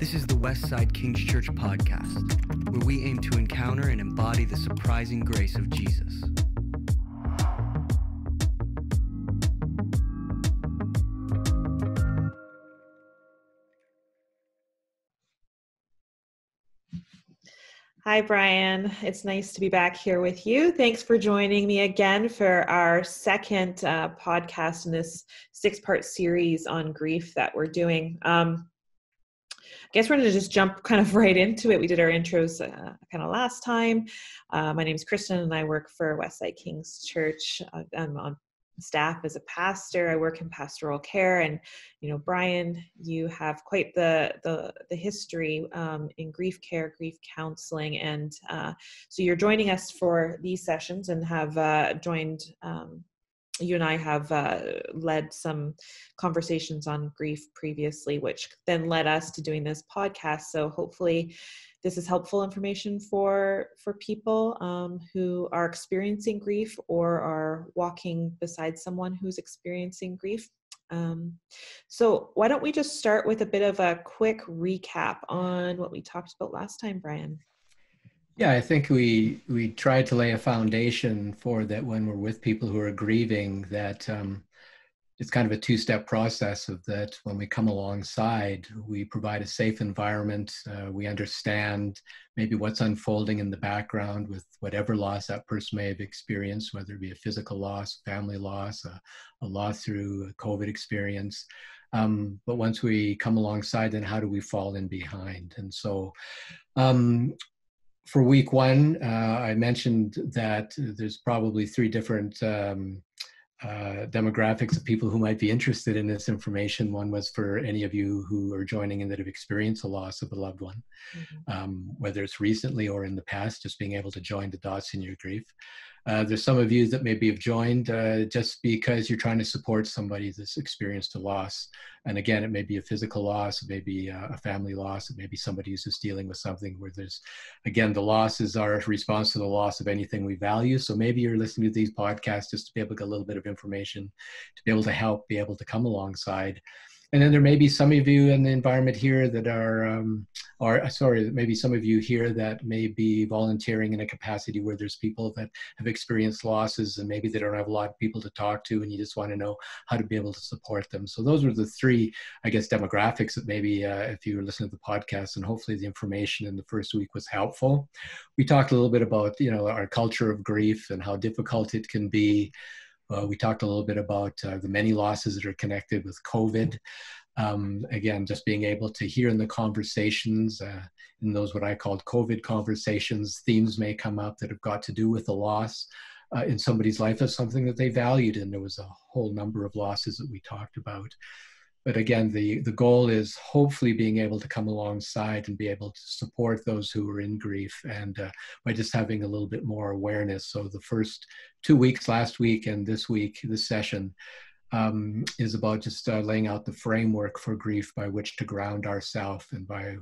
This is the Westside King's Church podcast, where we aim to encounter and embody the surprising grace of Jesus. Hi, Brian. It's nice to be back here with you. Thanks for joining me again for our second podcast in this 6-part series on grief that we're doing. I guess we're going to just jump kind of right into it. We did our intros kind of last time. My name is Christin and I work for Westside King's Church. I'm on staff as a pastor. I work in pastoral care, and Brian, you have quite the history in grief care, grief counseling, and so you're joining us for these sessions and have joined. You and I have led some conversations on grief previously, which then led us to doing this podcast. So hopefully this is helpful information for people who are experiencing grief or are walking beside someone who's experiencing grief. So why don't we just start with a bit of a quick recap on what we talked about last time, Brian? Yeah, I think we tried to lay a foundation for that when we're with people who are grieving, that it's kind of a two-step process of that. When we come alongside, we provide a safe environment. We understand maybe what's unfolding in the background with whatever loss that person may have experienced, whether it be a physical loss, family loss, a loss through a COVID experience. But once we come alongside, then how do we fall in behind? And so for week one, I mentioned that there's probably 3 different demographics of people who might be interested in this information. One was for any of you who are joining in that have experienced a loss of a loved one, whether it's recently or in the past, just being able to join the dots in your grief. There's some of you that maybe have joined just because you're trying to support somebody that's experienced a loss. And again, it may be a physical loss, it may be a family loss, it may be somebody who's just dealing with something where there's, again, the loss is our response to the loss of anything we value. So maybe you're listening to these podcasts just to be able to get a little bit of information, to be able to help, be able to come alongside. And then there may be some of you in the environment here that maybe some of you here that may be volunteering in a capacity where there's people that have experienced losses and maybe they don't have a lot of people to talk to, and you just want to know how to be able to support them. So those were the 3, I guess, demographics that maybe if you were listening to the podcast, and hopefully the information in the first week was helpful. We talked a little bit about, our culture of grief and how difficult it can be. We talked a little bit about the many losses that are connected with COVID. Again, just being able to hear in the conversations, in those what I called COVID conversations, themes may come up that have got to do with the loss in somebody's life of something that they valued. And there was a whole number of losses that we talked about. But again, the goal is hopefully being able to come alongside and be able to support those who are in grief, and by just having a little bit more awareness. So the first 2 weeks, last week and this week, this session is about just laying out the framework for grief by which to ground ourselves, and by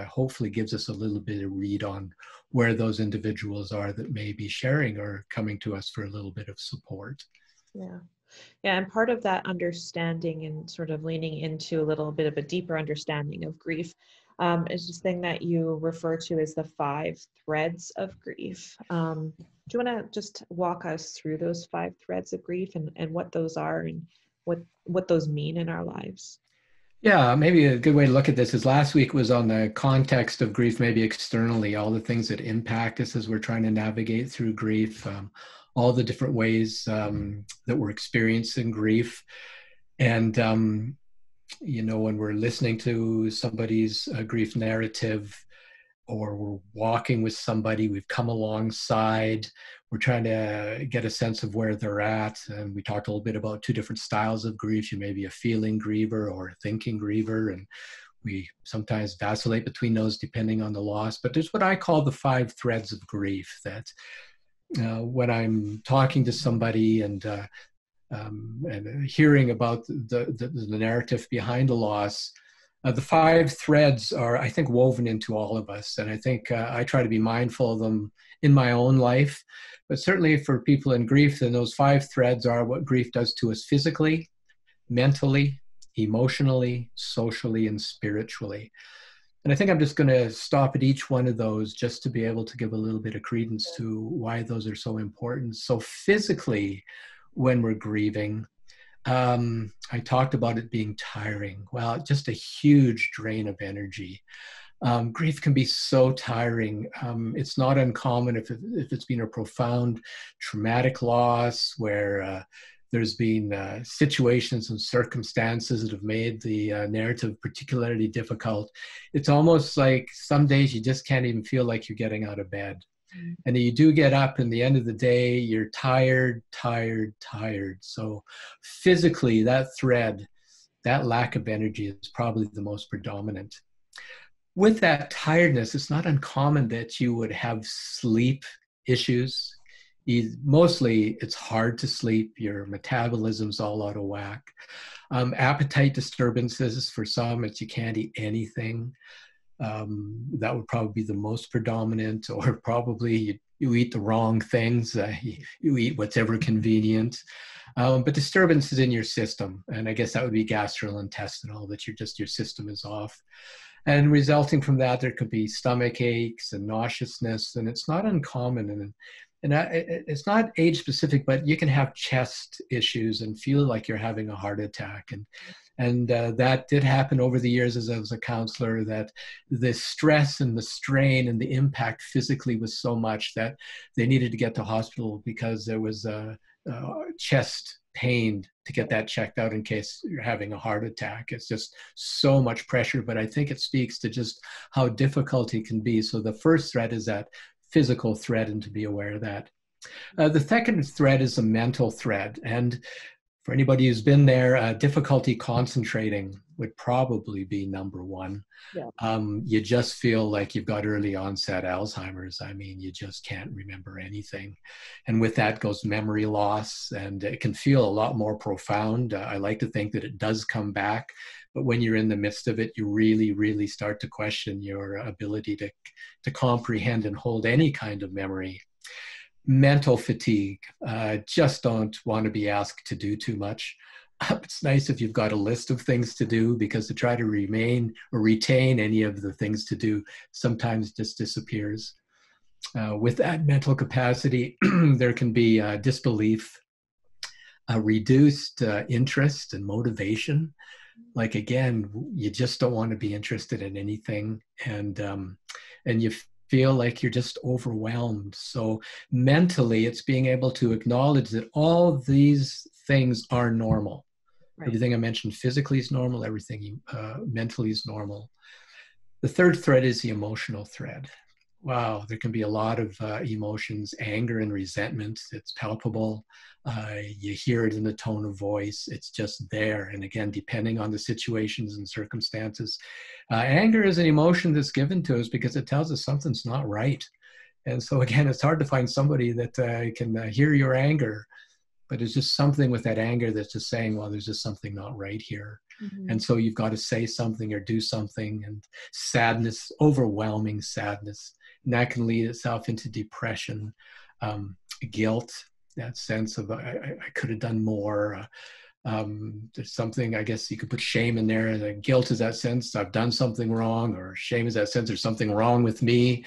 hopefully gives us a little bit of read on where those individuals are that may be sharing or coming to us for a little bit of support. Yeah, and part of that understanding and sort of leaning into a little bit of a deeper understanding of grief is this thing that you refer to as the 5 threads of grief. Do you want to just walk us through those 5 threads of grief and what those are and what those mean in our lives? Yeah, maybe a good way to look at this is last week was on the context of grief, maybe externally, all the things that impact us as we're trying to navigate through grief, all the different ways that we're experiencing grief. And, when we're listening to somebody's grief narrative, or we're walking with somebody, we've come alongside, we're trying to get a sense of where they're at. And we talked a little bit about 2 different styles of grief. You may be a feeling griever or a thinking griever, and we sometimes vacillate between those depending on the loss. But there's what I call the 5 threads of grief, that when I'm talking to somebody and hearing about the narrative behind the loss, the 5 threads are, I think, woven into all of us. And I think I try to be mindful of them in my own life. But certainly for people in grief, then those 5 threads are what grief does to us physically, mentally, emotionally, socially, and spiritually. And I think I'm just going to stop at each one of those just to be able to give a little bit of credence to why those are so important. So physically, when we're grieving, I talked about it being tiring. Well, just a huge drain of energy. Grief can be so tiring. It's not uncommon if it's been a profound traumatic loss where there's been situations and circumstances that have made the narrative particularly difficult. It's almost like some days you just can't even feel like you're getting out of bed. And you do get up, and the end of the day, you're tired, tired, tired. So physically, that thread, that lack of energy is probably the most predominant. With that tiredness, it's not uncommon that you would have sleep issues. Mostly, it's hard to sleep. Your metabolism's all out of whack. Appetite disturbances, for some, it's you can't eat anything. That would probably be the most predominant, or probably you eat the wrong things. You eat what's ever convenient. But disturbances in your system, and I guess that would be gastrointestinal, that your system is off. And resulting from that, there could be stomach aches and nauseousness, and it's not uncommon. And it's not age specific, but you can have chest issues and feel like you're having a heart attack. And that did happen over the years as I was a counselor, that the stress and the strain and the impact physically was so much that they needed to get to hospital because there was chest pain to get that checked out in case you're having a heart attack. It's just so much pressure, but I think it speaks to just how difficult it can be. So the first thread is that physical thread, and to be aware of that. The second thread is a mental thread. And for anybody who's been there, difficulty concentrating would probably be number one. Yeah. You just feel like you've got early onset Alzheimer's. I mean, you just can't remember anything. And with that goes memory loss, and it can feel a lot more profound. I like to think that it does come back, but when you're in the midst of it, you really, really start to question your ability to comprehend and hold any kind of memory. Mental fatigue, just don't want to be asked to do too much. It's nice if you've got a list of things to do, because to try to remain or retain any of the things to do sometimes just disappears. With that mental capacity, there can be disbelief, reduced interest and motivation. Like, again, you just don't want to be interested in anything, and you feel like you're just overwhelmed. So mentally, it's being able to acknowledge that all these things are normal. Right. Everything I mentioned physically is normal. Everything mentally is normal. The third thread is the emotional thread. Wow, there can be a lot of emotions, anger and resentment. It's palpable. You hear it in the tone of voice. It's just there. And again, depending on the situations and circumstances, anger is an emotion that's given to us because it tells us something's not right. And so again, it's hard to find somebody that can hear your anger, but it's just something with that anger that's just saying, well, there's just something not right here. Mm-hmm. And so you've got to say something or do something. And sadness, overwhelming sadness, and that can lead itself into depression, guilt, that sense of I could have done more. There's something, I guess you could put shame in there. The guilt is that sense I've done something wrong, or shame is that sense there's something wrong with me.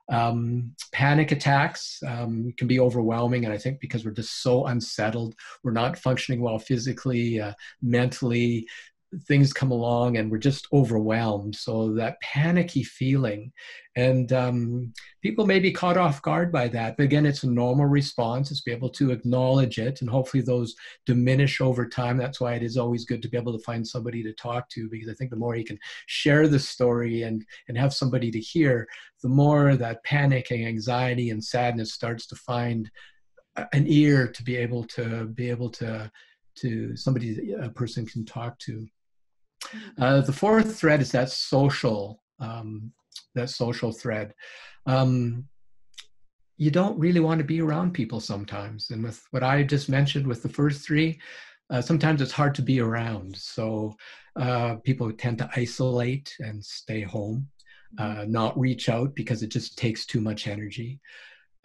Panic attacks can be overwhelming, and I think because we're just so unsettled, we're not functioning well physically, mentally, things come along and we're just overwhelmed. So that panicky feeling, and people may be caught off guard by that, but again, it's a normal response. It's be able to acknowledge it, and hopefully those diminish over time. That's why it is always good to be able to find somebody to talk to, because I think the more you can share the story and have somebody to hear, the more that panic and anxiety and sadness starts to find an ear to be able to somebody a person can talk to. The fourth thread is that social thread. You don't really want to be around people sometimes. And with what I just mentioned with the first three, sometimes it's hard to be around. So people tend to isolate and stay home, not reach out because it just takes too much energy.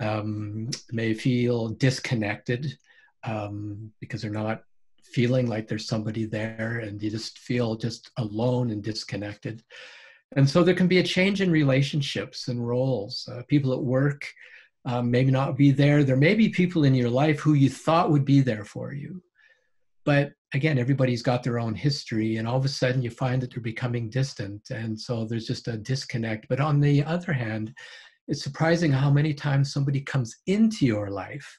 May feel disconnected because they're not feeling like there's somebody there, and you just feel just alone and disconnected. And so there can be a change in relationships and roles. People at work maybe not be there. There may be people in your life who you thought would be there for you. But again, everybody's got their own history, and all of a sudden you find that they're becoming distant. And so there's just a disconnect. But on the other hand, it's surprising how many times somebody comes into your life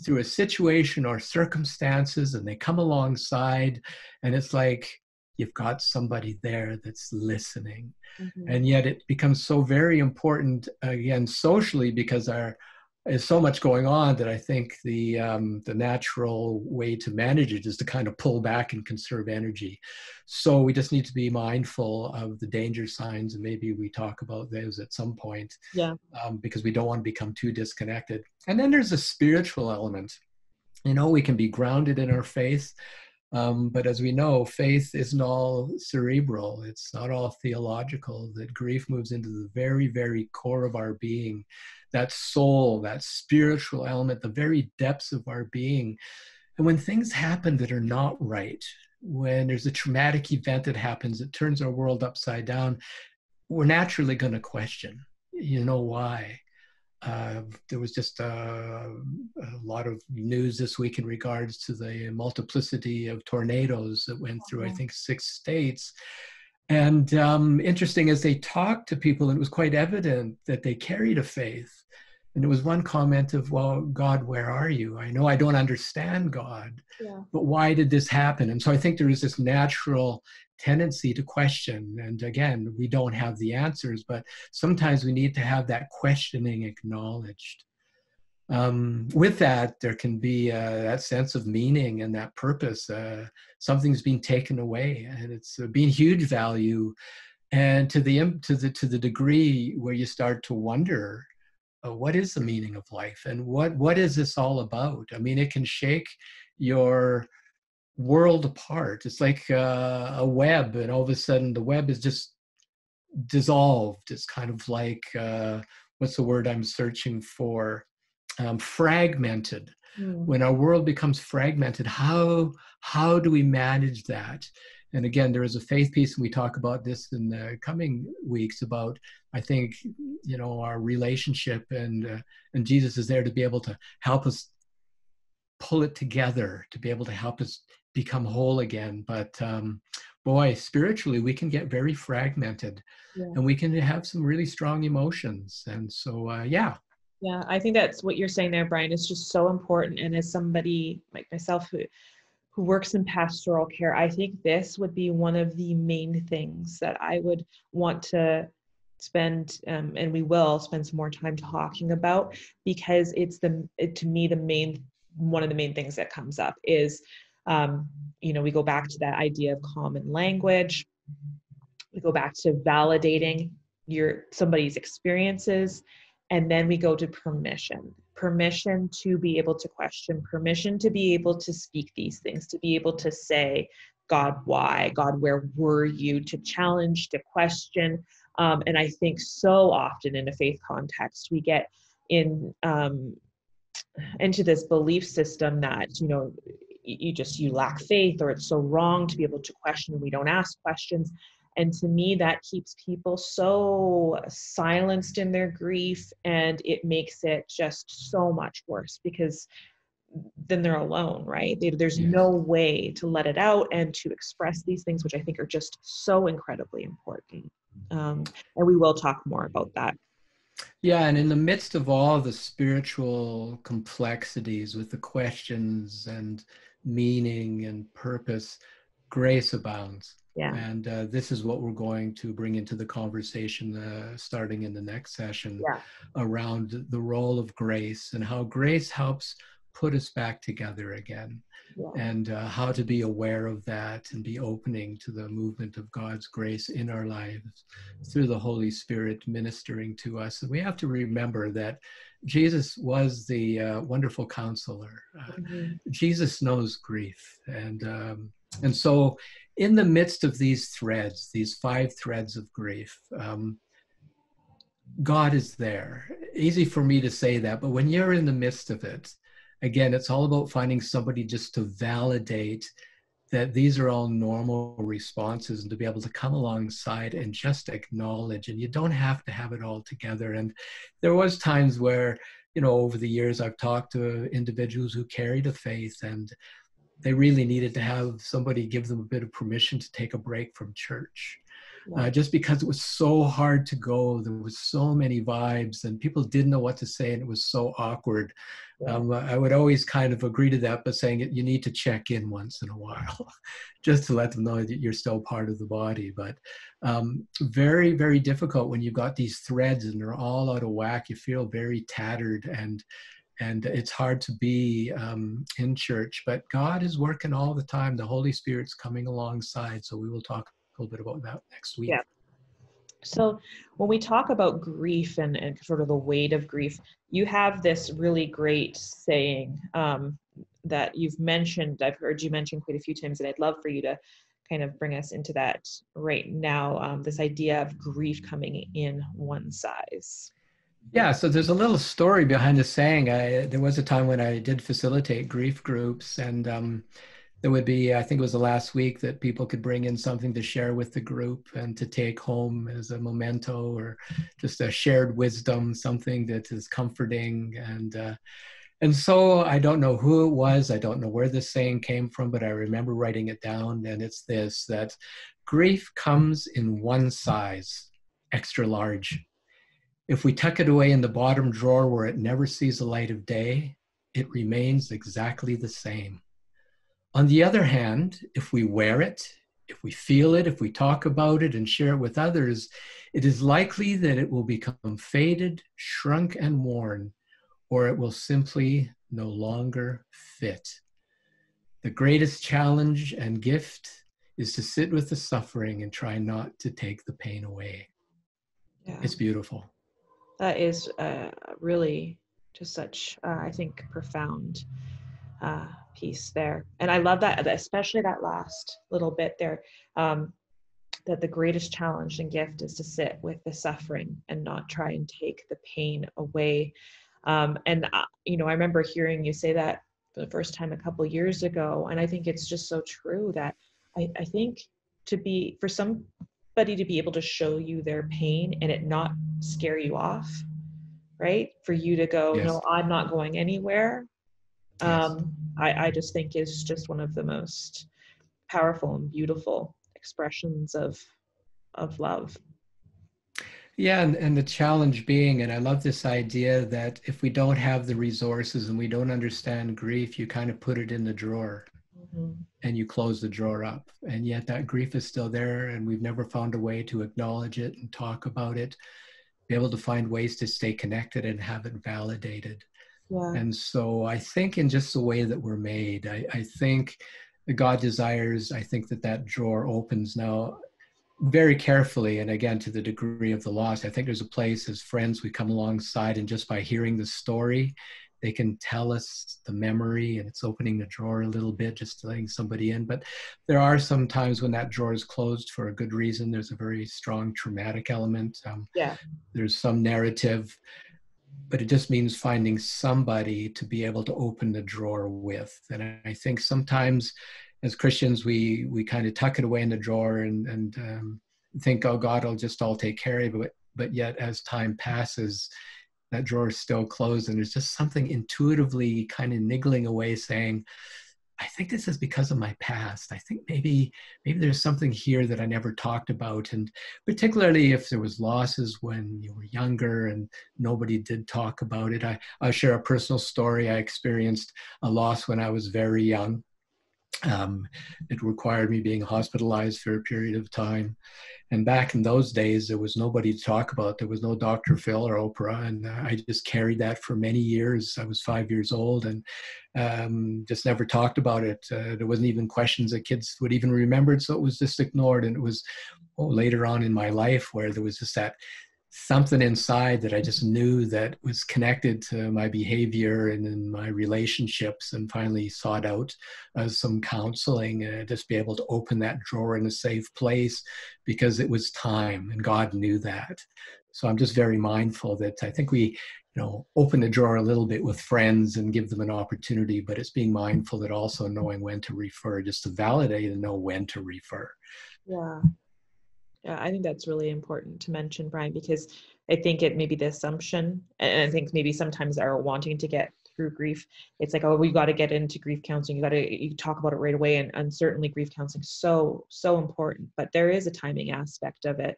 through a situation or circumstances, and they come alongside, and it's like you've got somebody there that's listening. And yet it becomes so very important, again, socially, because there's so much going on that I think the natural way to manage it is to kind of pull back and conserve energy. So we just need to be mindful of the danger signs, and maybe we talk about those at some point, because we don't want to become too disconnected. And then there's a spiritual element. You know, we can be grounded in our faith, but as we know, faith isn't all cerebral. It's not all theological. That grief moves into the very, very core of our being, that soul, that spiritual element, the very depths of our being. And when things happen that are not right, when there's a traumatic event that happens that turns our world upside down, we're naturally going to question, you know, why? There was just a lot of news this week in regards to the multiplicity of tornadoes that went through, I think, 6 states. And interesting, as they talked to people, it was quite evident that they carried a faith. And there was one comment of, well, God, where are you? I know I don't understand God, but why did this happen? And so I think there is this natural tendency to question. And again, we don't have the answers, but sometimes we need to have that questioning acknowledged. With that, there can be that sense of meaning and that purpose. Something's being taken away, and it's been huge value. And to the degree where you start to wonder, what is the meaning of life, and what is this all about? I mean, it can shake your world apart. It's like a web, and all of a sudden the web is just dissolved. It's kind of like what's the word I'm searching for? Fragmented. When our world becomes fragmented, how do we manage that? And again, there is a faith piece, and we talk about this in the coming weeks about, I think, you know, our relationship, and Jesus is there to be able to help us pull it together, to be able to help us become whole again. But boy, spiritually, we can get very fragmented, and we can have some really strong emotions. And so, Yeah, I think that's what you're saying there, Brian. It's just so important. And as somebody like myself who works in pastoral care, I think this would be one of the main things that I would want to spend, and we will spend some more time talking about, because it's to me, one of the main things that comes up is, you know, we go back to that idea of common language. We go back to validating somebody's experiences. And then we go to permission to be able to question, permission to be able to speak these things, to be able to say, God, why? God, where were you? To challenge, to question. And I think so often in a faith context, we get into this belief system that, you know, you lack faith, or it's so wrong to be able to question. We don't ask questions. And to me, that keeps people so silenced in their grief, and it makes it just so much worse, because then they're alone, right? There's no way to let it out and to express these things, which I think are just so incredibly important. And we will talk more about that. Yeah, and in the midst of all the spiritual complexities with the questions and meaning and purpose, grace abounds. And this is what we're going to bring into the conversation starting in the next session around the role of grace and how grace helps put us back together again, and how to be aware of that and be opening to the movement of God's grace in our lives through the Holy Spirit ministering to us. And we have to remember that Jesus was the wonderful counselor. Jesus knows grief. And so in the midst of these threads, these 5 threads of grief, God is there. Easy for me to say that, but when you're in the midst of it, again, it's all about finding somebody just to validate that these are all normal responses, and to be able to come alongside and just acknowledge, and you don't have to have it all together. And there was times where, over the years, I've talked to individuals who carried a faith, and they really needed to have somebody give them a bit of permission to take a break from church. Just because it was so hard to go. There was so many vibes and people didn't know what to say, and it was so awkward. I would always kind of agree to that, but saying you need to check in once in a while just to let them know that you're still part of the body. But very, very difficult when you've got these threads and they're all out of whack. You feel very tattered, and it's hard to be in church, but God is working all the time. The Holy Spirit's coming alongside. So we will talk a little bit about that next week. Yeah. So when we talk about grief and sort of the weight of grief, you have this really great saying that you've mentioned. I've heard you mention quite a few times, and I'd love for you to kind of bring us into that right now. This idea of grief coming in one size. Yeah, so there's a little story behind the saying. There was a time when I did facilitate grief groups, and there would be, I think it was the last week, that people could bring in something to share with the group and to take home as a memento, or just a shared wisdom, something that is comforting. And so I don't know who it was, I don't know where this saying came from, but I remember writing it down, and it's this, that grief comes in one size, extra large. If we tuck it away in the bottom drawer where it never sees the light of day, it remains exactly the same. On the other hand, if we wear it, if we feel it, if we talk about it and share it with others, it is likely that it will become faded, shrunk, and worn, or it will simply no longer fit. The greatest challenge and gift is to sit with the suffering and try not to take the pain away. Yeah. It's beautiful. That is really just such, I think, profound piece there. And I love that, especially that last little bit there, that the greatest challenge and gift is to sit with the suffering and not try and take the pain away. I remember hearing you say that for the first time a couple of years ago, and I think it's just so true that I think for somebody to be able to show you their pain and it not scare you off, right? For you to go, yes. No, I'm not going anywhere. Yes. I just think is just one of the most powerful and beautiful expressions of love. Yeah, and the challenge being, and I love this idea that if we don't have the resources and we don't understand grief, you kind of put it in the drawer. Mm-hmm. And you close the drawer up, and yet that grief is still there, and we've never found a way to acknowledge it and talk about it, be able to find ways to stay connected and have it validated. Yeah. And so I think in just the way that we're made, I think God desires, I think that drawer opens now very carefully, and again, to the degree of the loss. I think there's a place as friends we come alongside, and just by hearing the story, they can tell us the memory, and it's opening the drawer a little bit, just letting somebody in. But there are some times when that drawer is closed for a good reason. There's a very strong traumatic element. There's some narrative, but it just means finding somebody to be able to open the drawer with. And I think sometimes as Christians, we kind of tuck it away in the drawer and think, oh, God will just all take care of it. But yet as time passes, that drawer is still closed, and there's just something intuitively kind of niggling away saying, I think this is because of my past. I think maybe there's something here that I never talked about. And particularly if there was losses when you were younger and nobody did talk about it. I'll share a personal story. I experienced a loss when I was very young. It required me being hospitalized for a period of time. And back in those days, there was nobody to talk about. There was no Dr. Phil or Oprah. And I just carried that for many years. I was 5 years old and just never talked about it. There wasn't even questions that kids would even remember. So it was just ignored. And it was later on in my life where there was just that something inside that I just knew that was connected to my behavior and in my relationships, and finally sought out some counseling and just be able to open that drawer in a safe place because it was time and God knew that. So I'm just very mindful that I think we open the drawer a little bit with friends and give them an opportunity, but it's being mindful that also knowing when to refer, just to validate and know when to refer. Yeah. Yeah, I think that's really important to mention, Brian, because I think it may be the assumption, and I think maybe sometimes our wanting to get through grief, it's like, oh, we got to get into grief counseling. You talk about it right away, and certainly grief counseling is so important. But there is a timing aspect of it,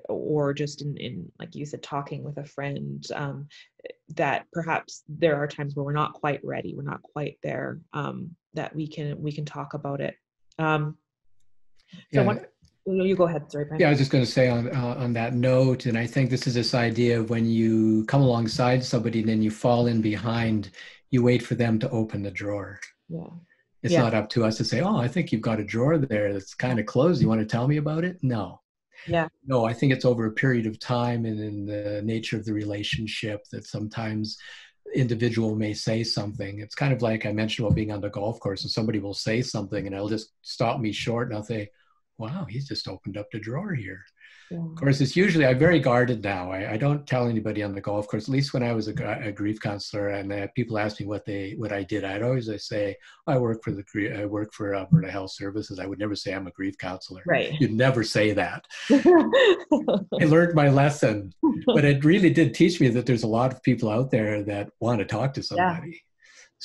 or just in like you said, talking with a friend, that perhaps there are times where we're not quite ready, we're not quite there, that we can talk about it. So you go ahead, sorry, Brian. Yeah, I was just going to say on that note, and I think this is this idea of when you come alongside somebody and then you fall in behind, you wait for them to open the drawer. Yeah. It's not up to us to say, oh, I think you've got a drawer there that's kind of closed. You want to tell me about it? No. Yeah. No, I think it's over a period of time and in the nature of the relationship that sometimes individual may say something. It's kind of like I mentioned about being on the golf course, and somebody will say something and it'll just stop me short and I'll say, wow, he's just opened up the drawer here. Yeah. Of course, it's usually, I'm very guarded now. I don't tell anybody on the golf course, at least when I was a grief counselor and people ask me what I did, I'd always say, I work for Alberta Health Services. I would never say I'm a grief counselor. Right. You'd never say that. I learned my lesson, but it really did teach me that there's a lot of people out there that want to talk to somebody.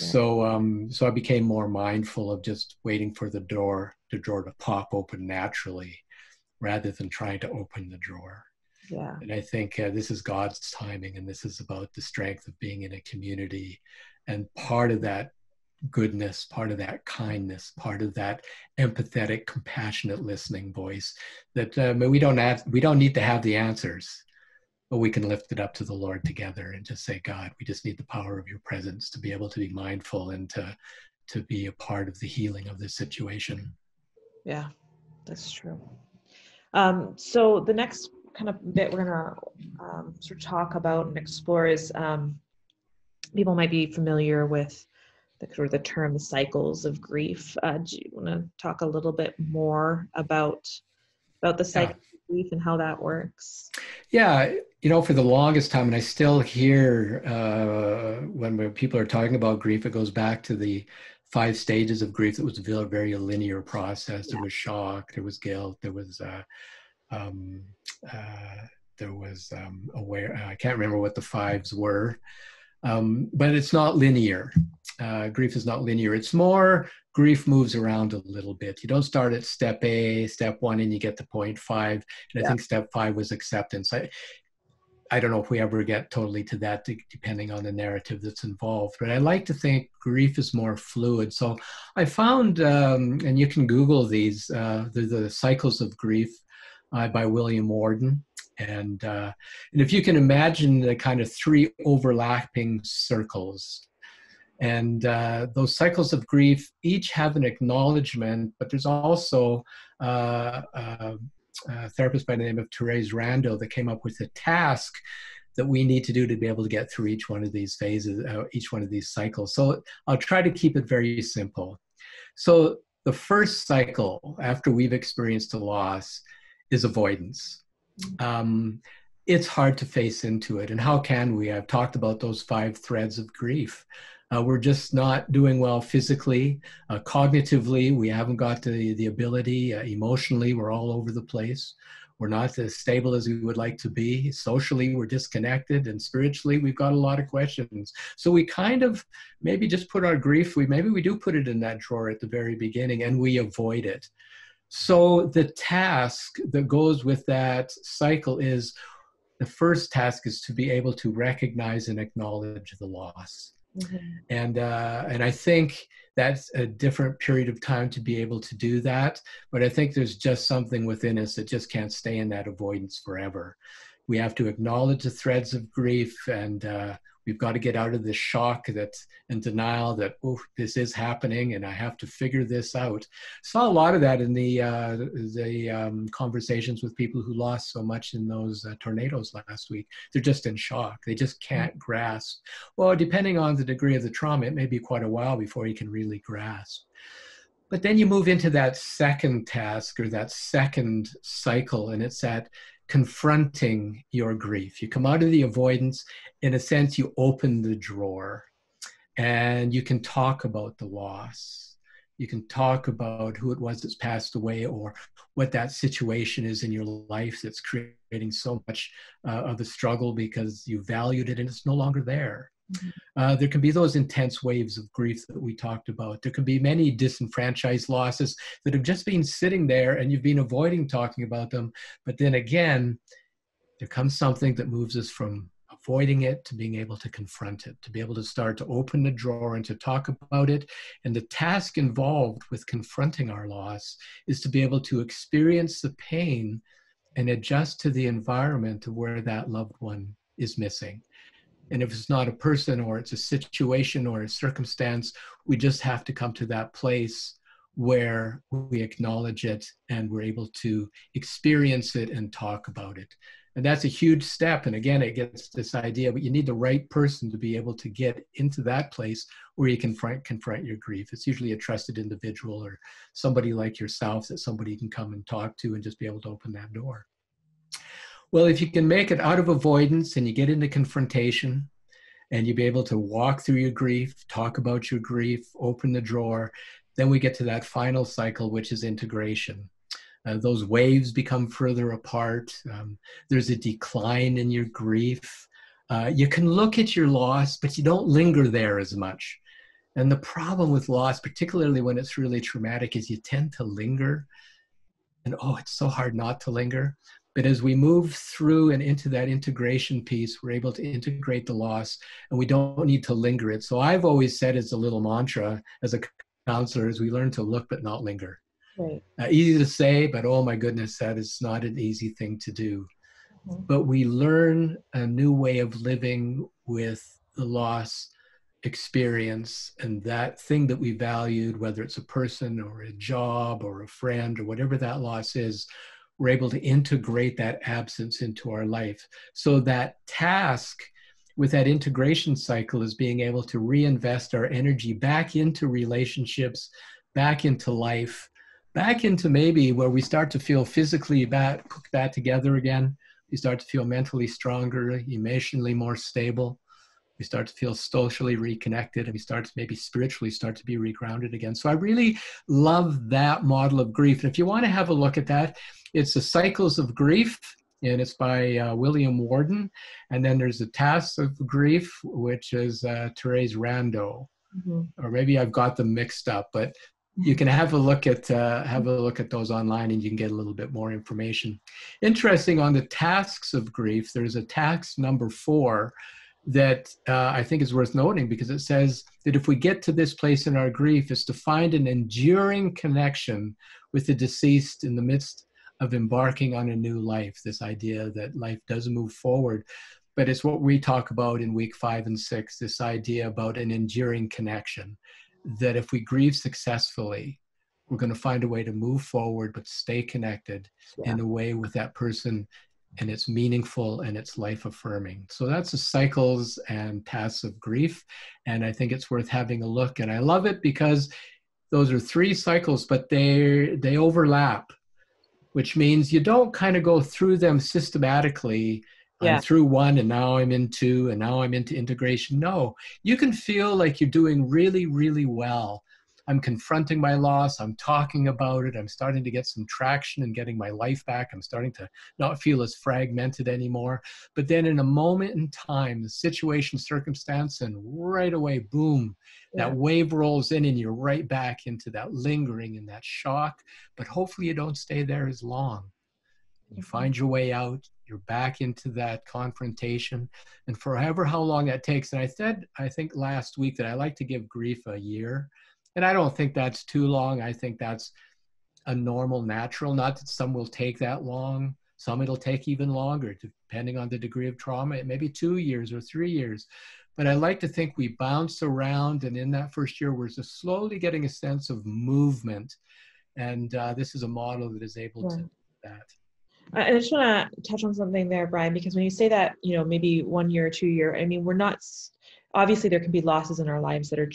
Yeah. So I became more mindful of just waiting for the drawer to pop open naturally, rather than trying to open the drawer. Yeah. And I think this is God's timing, and this is about the strength of being in a community. And part of that goodness, part of that kindness, part of that empathetic, compassionate listening voice that we don't need to have the answers, but we can lift it up to the Lord together and just say, God, we just need the power of your presence to be able to be mindful and to be a part of the healing of this situation. Yeah, that's true. So the next kind of bit we're going to sort of talk about and explore is people might be familiar with the term the cycles of grief. Do you want to talk a little bit more about the cycle of grief and how that works? Yeah, for the longest time, and I still hear when people are talking about grief, it goes back to the 5 stages of grief. It was a very linear process. There was shock, there was guilt, there was I can't remember what the 5s were, but it's not linear. Grief is not linear. It's more grief moves around a little bit. You don't start at step 1, and you get to point 5. And I think step 5 was acceptance. I don't know if we ever get totally to that, depending on the narrative that's involved. But I like to think grief is more fluid. So I found, and you can Google these, the cycles of grief by William Worden. And if you can imagine the kind of 3 overlapping circles, and those cycles of grief each have an acknowledgement, but there's also a therapist by the name of Therese Rando that came up with a task that we need to do to be able to get through each one of these phases, each one of these cycles. So I'll try to keep it very simple. So the first cycle after we've experienced a loss is avoidance. It's hard to face into it. And how can we? I've talked about those 5 threads of grief. We're just not doing well physically, cognitively. We haven't got the ability. Emotionally, we're all over the place. We're not as stable as we would like to be. Socially, we're disconnected. And spiritually, we've got a lot of questions. So we kind of maybe just put our grief, maybe we do put it in that drawer at the very beginning, and we avoid it. So the task that goes with that cycle is, the first task is to be able to recognize and acknowledge the loss. Mm-hmm. And I think that's a different period of time to be able to do that. But I think there's just something within us that just can't stay in that avoidance forever. We have to acknowledge the threads of grief, and we've got to get out of this shock and denial that, oh, this is happening and I have to figure this out. Saw a lot of that in the conversations with people who lost so much in those tornadoes last week. They're just in shock. They just can't grasp. Well, depending on the degree of the trauma, it may be quite a while before you can really grasp. But then you move into that second task or that second cycle, and it's that confronting your grief. You come out of the avoidance. In a sense, you open the drawer and you can talk about the loss. You can talk about who it was that's passed away, or what that situation is in your life that's creating so much of the struggle because you valued it and it's no longer there. There can be those intense waves of grief that we talked about. There can be many disenfranchised losses that have just been sitting there and you've been avoiding talking about them. But then again, there comes something that moves us from avoiding it to being able to confront it, to be able to start to open the drawer and to talk about it. And the task involved with confronting our loss is to be able to experience the pain and adjust to the environment of where that loved one is missing. And if it's not a person or it's a situation or a circumstance, we just have to come to that place where we acknowledge it and we're able to experience it and talk about it. And that's a huge step. And again, it gets this idea, but you need the right person to be able to get into that place where you can confront your grief. It's usually a trusted individual or somebody like yourself that somebody can come and talk to and just be able to open that door. Well, if you can make it out of avoidance and you get into confrontation and you be able to walk through your grief, talk about your grief, open the drawer, then we get to that final cycle, which is integration. Those waves become further apart. There's a decline in your grief. You can look at your loss, but you don't linger there as much. And the problem with loss, particularly when it's really traumatic, is you tend to linger. And it's so hard not to linger. But as we move through and into that integration piece, we're able to integrate the loss and we don't need to linger it. So I've always said as a little mantra as a counselor is we learn to look but not linger. Right. Easy to say, but oh my goodness, that is not an easy thing to do. But we learn a new way of living with the loss experience, and that thing that we valued, whether it's a person or a job or a friend or whatever that loss is, we're able to integrate that absence into our life. So that task with that integration cycle is being able to reinvest our energy back into relationships, back into life, back into maybe where we start to feel physically put back together again. We start to feel mentally stronger, emotionally more stable. We start to feel socially reconnected, and we start to maybe spiritually start to be regrounded again. So I really love that model of grief. And if you want to have a look at that, it's the Cycles of Grief, and it's by William Worden. And then there's the Tasks of Grief, which is Therese Rando. Or maybe I've got them mixed up, but you can have a look at those online, and you can get a little bit more information. Interesting, on the tasks of grief, there's a task number 4 that I think is worth noting, because it says that if we get to this place in our grief, it's to find an enduring connection with the deceased in the midst of embarking on a new life. This idea that life does move forward, but it's what we talk about in week 5 and 6, this idea about an enduring connection, that if we grieve successfully, we're going to find a way to move forward, but stay connected in a way with that person, and it's meaningful and it's life affirming. So that's the Cycles and Tasks of Grief. And I think it's worth having a look. And I love it because those are 3 cycles, but they overlap, which means you don't kind of go through them systematically. I'm through 1 and now I'm in 2 and now I'm into integration. No, you can feel like you're doing really, really well. I'm confronting my loss. I'm talking about it. I'm starting to get some traction and getting my life back. I'm starting to not feel as fragmented anymore. But then in a moment in time, the situation, circumstance, and right away, boom, that wave rolls in and you're right back into that lingering and that shock. But hopefully you don't stay there as long. You find your way out, you're back into that confrontation, and for however how long that takes. And I said, I think last week, that I like to give grief a year. And I don't think that's too long. I think that's a normal, natural, not that some will take that long. Some it'll take even longer, depending on the degree of trauma. It may be 2 years or 3 years. But I like to think we bounce around, and in that first year, we're just slowly getting a sense of movement. And this is a model that is able to do that. I just want to touch on something there, Brian, because when you say that, maybe 1 year or 2 year, I mean, we're not, obviously there can be losses in our lives that are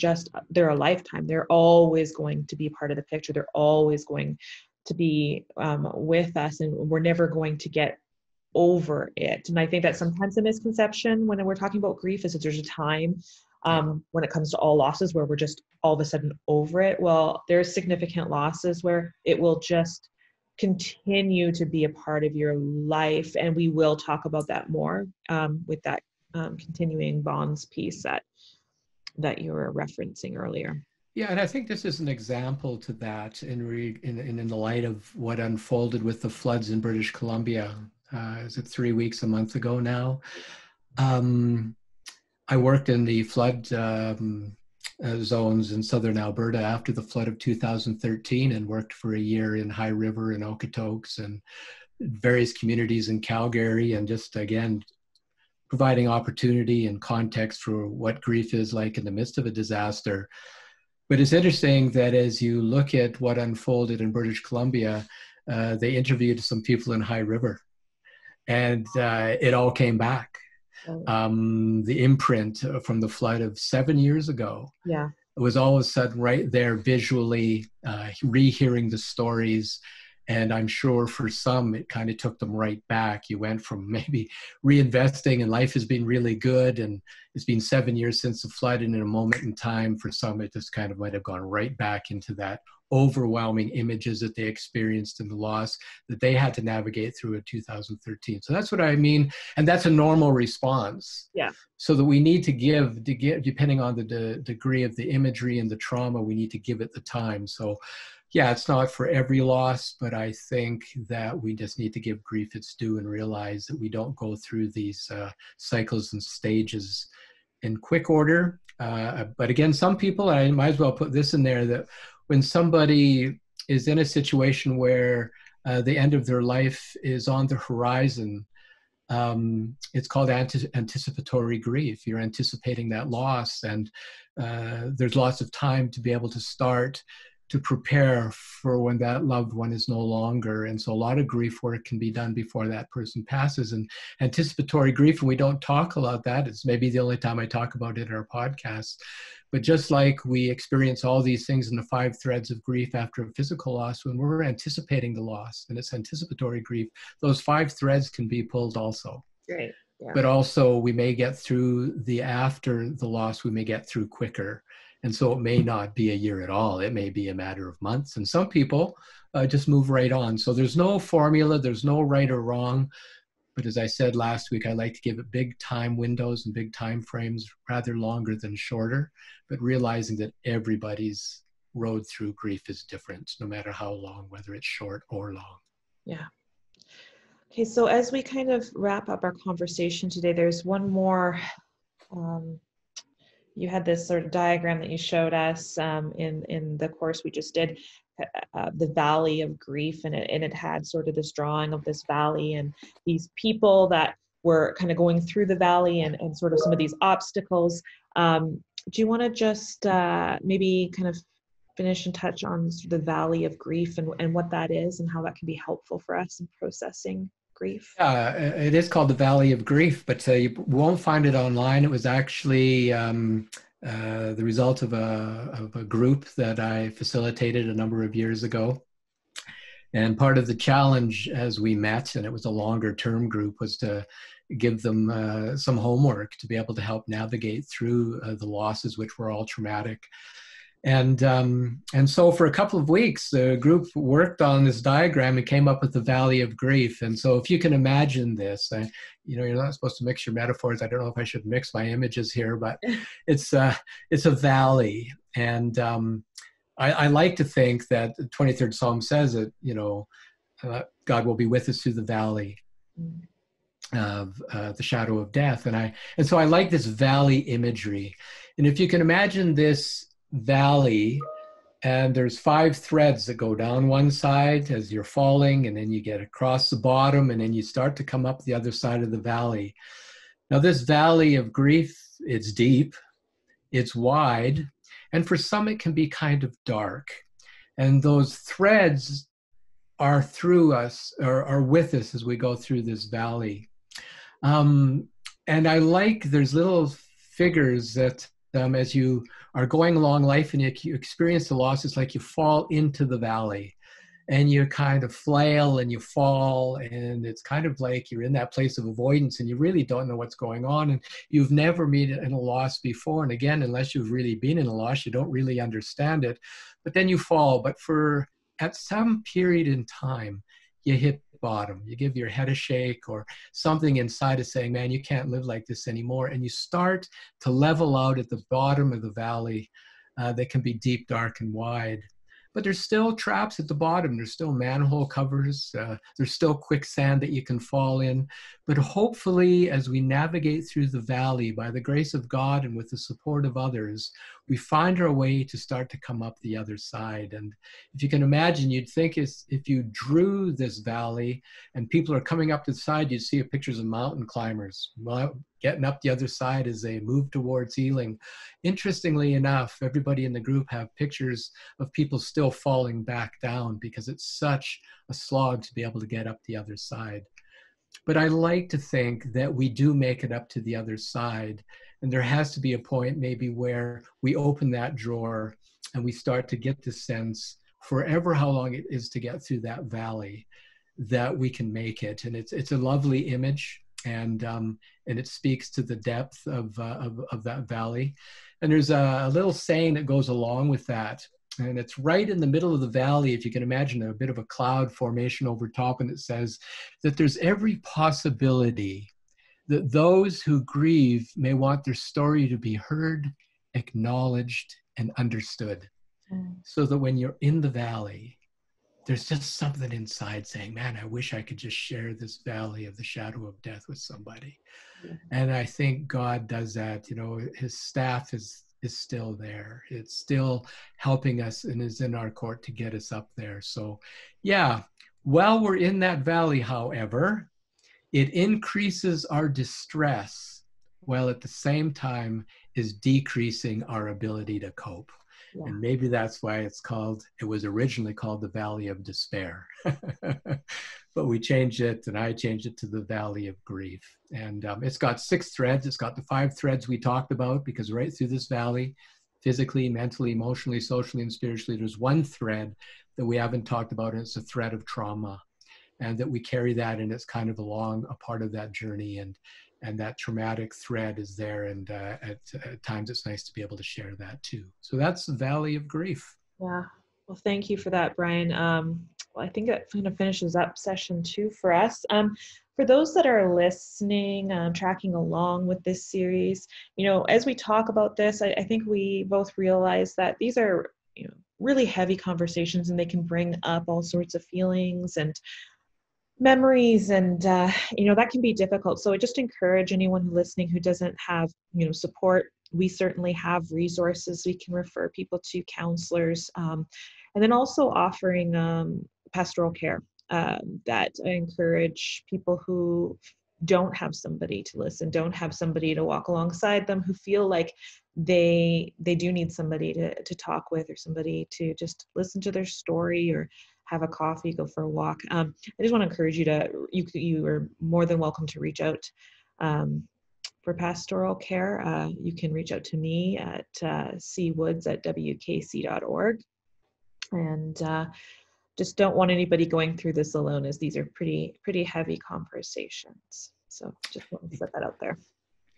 they're a lifetime. They're always going to be part of the picture. They're always going to be with us, and we're never going to get over it. And I think that sometimes a misconception when we're talking about grief is that there's a time when it comes to all losses where we're just all of a sudden over it. Well, there's significant losses where it will just continue to be a part of your life. And we will talk about that more with that continuing bonds piece that you were referencing earlier. Yeah, and I think this is an example to that in the light of what unfolded with the floods in British Columbia. Is it 3 weeks, a month ago now? I worked in the flood zones in southern Alberta after the flood of 2013 and worked for a year in High River and Okotoks and various communities in Calgary, and just, again, providing opportunity and context for what grief is like in the midst of a disaster. But it's interesting that as you look at what unfolded in British Columbia, they interviewed some people in High River, and it all came back. The imprint from the flood of 7 years ago was all of a sudden right there visually, rehearing the stories. And I'm sure for some, it kind of took them right back. You went from maybe reinvesting and life has been really good, and it's been 7 years since the flood, and in a moment in time, for some, it just kind of might have gone right back into that overwhelming images that they experienced in the loss that they had to navigate through in 2013. So that's what I mean. And that's a normal response. Yeah. So that we need to give, depending on the degree of the imagery and the trauma, we need to give it the time. So yeah, it's not for every loss, but I think that we just need to give grief its due and realize that we don't go through these cycles and stages in quick order. But again, some people, I might as well put this in there, that when somebody is in a situation where the end of their life is on the horizon, it's called anticipatory grief. You're anticipating that loss, and there's lots of time to be able to start to prepare for when that loved one is no longer. And so a lot of grief work can be done before that person passes. And anticipatory grief, and we don't talk about that, it's maybe the only time I talk about it in our podcast. But just like we experience all these things in the 5 threads of grief after a physical loss, when we're anticipating the loss, and it's anticipatory grief, those 5 threads can be pulled also. Great. Yeah. But also we may get through the after the loss, we may get through quicker. And so it may not be a year at all. It may be a matter of months. And some people just move right on. So there's no formula, there's no right or wrong. But as I said last week, I like to give it big time windows and big time frames, rather longer than shorter, but realizing that everybody's road through grief is different, no matter how long, whether it's short or long. Yeah. Okay, so as we kind of wrap up our conversation today, there's one more, you had this sort of diagram that you showed us in the course we just did, the valley of grief, and it had sort of this drawing of this valley and these people that were kind of going through the valley and sort of some of these obstacles. Do you want to just maybe kind of finish and touch on the valley of grief and what that is and how that can be helpful for us in processing grief? It is called the Valley of Grief, but you won't find it online. It was actually the result of a group that I facilitated a number of years ago. And part of the challenge as we met, and it was a longer term group, was to give them some homework to be able to help navigate through the losses, which were all traumatic. And so for a couple of weeks, the group worked on this diagram and came up with the Valley of Grief. And so if you can imagine this, you're not supposed to mix your metaphors. I don't know if I should mix my images here, but it's a valley. And I like to think that the 23rd Psalm says that, God will be with us through the valley of the shadow of death. And so I like this valley imagery. And if you can imagine this valley, and there's 5 threads that go down one side as you're falling, and then you get across the bottom, and then you start to come up the other side of the valley. Now this valley of grief, it's deep, it's wide, and for some it can be kind of dark. And those threads are through us, or are with us as we go through this valley. And I like, there's little figures that as you are going along life and you experience the loss, it's like you fall into the valley. and you kind of flail and you fall, and it's kind of like you're in that place of avoidance and you really don't know what's going on, and you've never been in a loss before. And again, unless you've really been in a loss, you don't really understand it. But then you fall. But at some period in time, you hit bottom. You give your head a shake, or something inside is saying, man, you can't live like this anymore. And you start to level out at the bottom of the valley that can be deep, dark, and wide. But there's still traps at the bottom. There's still manhole covers. There's still quicksand that you can fall in. But hopefully, as we navigate through the valley, by the grace of God and with the support of others, we find our way to start to come up the other side. And if you can imagine, you'd think if you drew this valley and people are coming up to the side, you'd see pictures of mountain climbers getting up the other side as they move towards healing. Interestingly enough, everybody in the group have pictures of people still falling back down because it's such a slog to be able to get up the other side. But I like to think that we do make it up to the other side. And there has to be a point maybe where we open that drawer and we start to get the sense, forever how long it is to get through that valley, that we can make it. And it's a lovely image. And it speaks to the depth of that valley. And there's a little saying that goes along with that. And it's right in the middle of the valley, if you can imagine a bit of a cloud formation over top. And it says that there's every possibility that those who grieve may want their story to be heard, acknowledged, and understood. So that when you're in the valley, there's just something inside saying, man, I wish I could just share this valley of the shadow of death with somebody. And I think God does that. You know, his staff is still there. It's still helping us and is in our court to get us up there. So yeah, while we're in that valley, however, it increases our distress while at the same time is decreasing our ability to cope. Yeah. And maybe that's why it was originally called the Valley of Despair. But we changed it, and I changed it to the Valley of Grief. And it's got 6 threads. It's got the 5 threads we talked about, because right through this valley, physically, mentally, emotionally, socially, and spiritually, there's one thread that we haven't talked about, and it's a thread of trauma. And that we carry that, and it's kind of a part of that journey. And that traumatic thread is there, and at times it's nice to be able to share that too. So that's the Valley of Grief. Yeah. Well, thank you for that, Brian. Well, I think that kind of finishes up session 2 for us. For those that are listening, tracking along with this series, you know, as we talk about this, I think we both realize that these are, you know, really heavy conversations, and they can bring up all sorts of feelings and memories, and you know, that can be difficult. So I just encourage anyone listening who doesn't have, you know, support. We certainly have resources. We can refer people to counselors, and then also offering pastoral care. That I encourage people who don't have somebody to listen, don't have somebody to walk alongside them, who feel like they do need somebody to talk with, or somebody to just listen to their story, or have a coffee, go for a walk. I just want to encourage you are more than welcome to reach out for pastoral care. You can reach out to me at cwoods@wkc.org. And just don't want anybody going through this alone, as these are pretty heavy conversations. So just want to set that out there.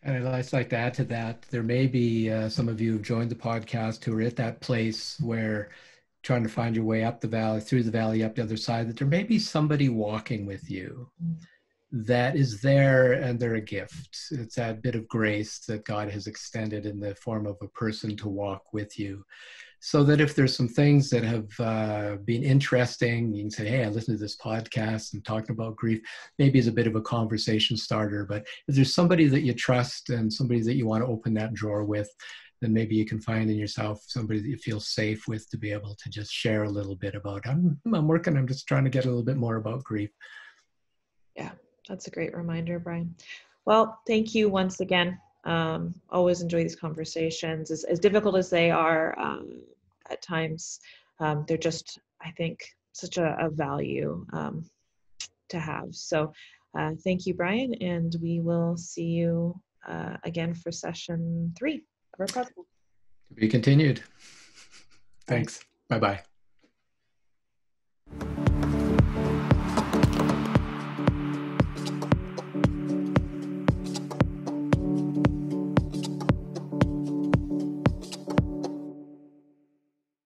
And I'd like to add to that, there may be some of you who've joined the podcast who are at that place where trying to find your way up the valley, through the valley, up the other side, that there may be somebody walking with you that is there, and they're a gift. It's that bit of grace that God has extended in the form of a person to walk with you. So that if there's some things that have been interesting, you can say, hey, I listened to this podcast and talking about grief, maybe as a bit of a conversation starter. But if there's somebody that you trust and somebody that you want to open that drawer with, then maybe you can find in yourself somebody that you feel safe with to be able to just share a little bit about, I'm just trying to get a little bit more about grief. Yeah, that's a great reminder, Brian. Well, thank you once again. Always enjoy these conversations. As difficult as they are at times, they're just, I think, such a value to have. So thank you, Brian, and we will see you again for session 3 of our podcast. To be continued. Thanks. Bye-bye.